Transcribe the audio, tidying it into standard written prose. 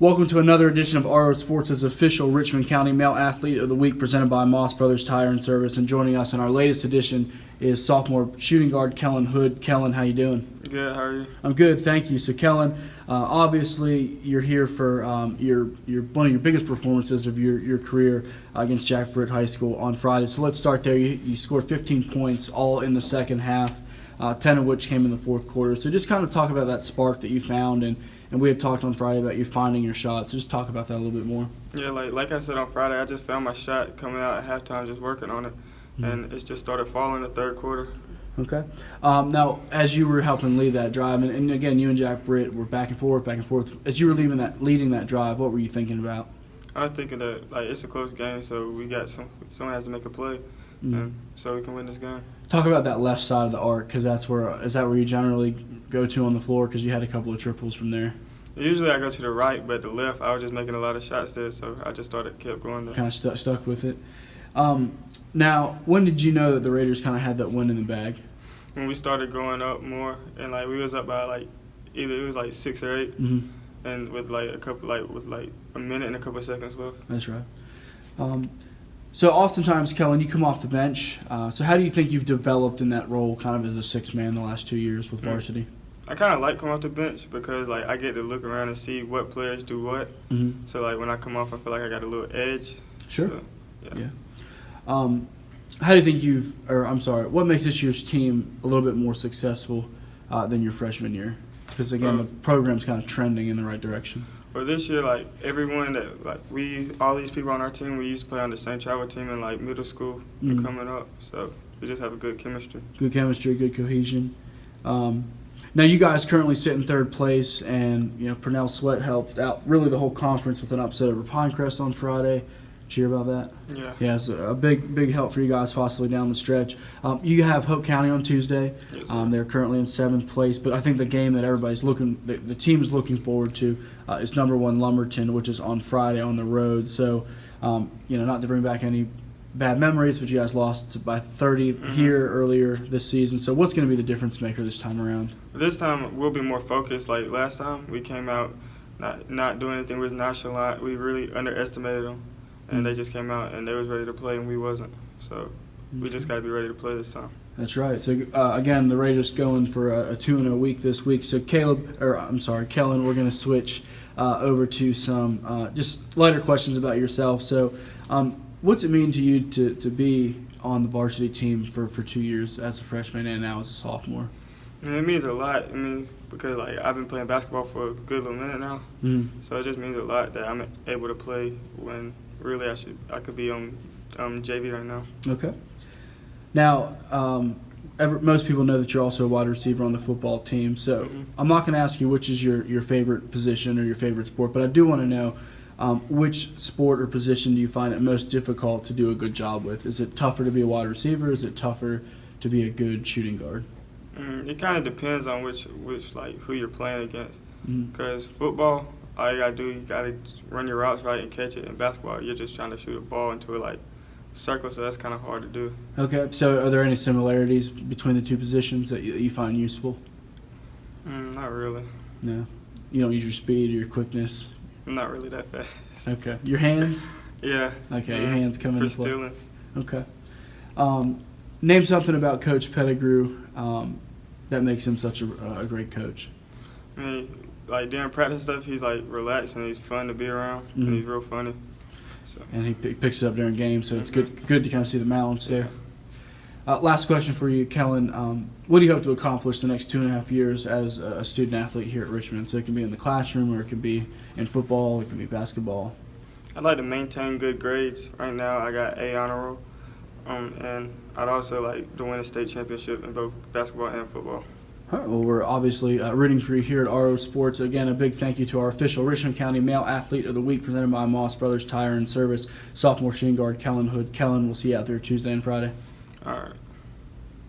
Welcome to another edition of RO Sports' official Richmond County Male Athlete of the Week, presented by Moss Brothers Tire and Service. And joining us in our latest edition is sophomore shooting guard Kellan Hood. Kellan, how you doing? Good. How are you? I'm good, thank you. So, Kellan, obviously you're here for your one of your biggest performances of your career against Jack Britt High School on Friday. So let's start there. You scored 15 points, all in the second half, 10 of which came in the fourth quarter. So just kind of talk about that spark that you found, and we had talked on Friday about you finding your shots. So just talk about that a little bit more. Yeah, like I said on Friday, I just found my shot coming out at halftime, just working on it, and it just started falling in the third quarter. Okay. Now, as you were helping lead that drive, and again, you and Jack Britt were back and forth. As you were leading that drive, what were you thinking about? I was thinking that it's a close game, so we got someone has to make a play, and so we can win this game. Talk about that left side of the arc, because is that where you generally go to on the floor? Because you had a couple of triples from there. Usually I go to the right, but the left, I was just making a lot of shots there, so I just kept going there. Kind of stuck with it. Now, when did you know that the Raiders kind of had that win in the bag? When we started going up more, and we was up by either it was 6 or 8, and with a minute and a couple of seconds left. That's right. So oftentimes, Kellan, you come off the bench. So how do you think you've developed in that role, kind of as a sixth man, the last 2 years with varsity? I kind of like coming off the bench because I get to look around and see what players do what. So when I come off, I feel like I got a little edge. Sure. So, yeah. How do you think what makes this year's team a little bit more successful than your freshman year? Because again, the program's kind of trending in the right direction. For this year, everyone that all these people on our team, we used to play on the same travel team in middle school and coming up. So we just have a good chemistry. Good chemistry, good cohesion. Now you guys currently sit in third place, and Purnell Sweat helped out really the whole conference with an upset over Pinecrest on Friday. Did you hear about that? Yeah. Yeah, it's a big help for you guys possibly down the stretch. You have Hope County on Tuesday. Yes, they're currently in 7th place, but I think the game that the team's looking forward to is number 1 Lumberton, which is on Friday on the road. So, not to bring back any bad memories, but you guys lost by 30 here earlier this season. So what's going to be the difference maker this time around? This time we'll be more focused. Like last time, we came out not doing anything. We was nonchalant. We really underestimated them. And they just came out and they was ready to play and we wasn't. So we just got to be ready to play this time. That's right. So again, the Raiders going for a 2-0 week this week. So Kellan, we're going to switch over to some just lighter questions about yourself. So what's it mean to you to be on the varsity team for 2 years as a freshman and now as a sophomore? It means a lot. Because I've been playing basketball for a good little minute now. So it just means a lot that I'm able to play when really I could be on JV right now. Okay. Now, most people know that you're also a wide receiver on the football team. So I'm not going to ask you which is your favorite position or your favorite sport, but I do want to know which sport or position do you find it most difficult to do a good job with? Is it tougher to be a wide receiver? Is it tougher to be a good shooting guard? It kind of depends on which who you're playing against. Because football, all you gotta do, you gotta run your routes right and catch it. In basketball, you're just trying to shoot a ball into a circle, so that's kind of hard to do. Okay. So, are there any similarities between the two positions that you find useful? Not really. No. You don't use your speed or your quickness. I'm not really that fast. Okay. Your hands? Yeah. Okay. Your hands come into play. For stealing. Okay. Name something about Coach Pettigrew that makes him such a great coach. During practice stuff, he's relaxed and he's fun to be around, and he's real funny. So. And he picks it up during games, so it's good to kind of see the balance there. Last question for you, Kellan. What do you hope to accomplish the next 2.5 years as a student athlete here at Richmond? So it can be in the classroom, or it can be in football, it can be basketball. I'd like to maintain good grades. Right now, I got A honor roll, and I'd also like to win a state championship in both basketball and football. All right, well, we're obviously rooting for you here at RO Sports. Again, a big thank you to our official Richmond County Male Athlete of the Week, presented by Moss Brothers Tire and Service, sophomore shooting guard Kellan Hood. Kellan, we'll see you out there Tuesday and Friday. All right.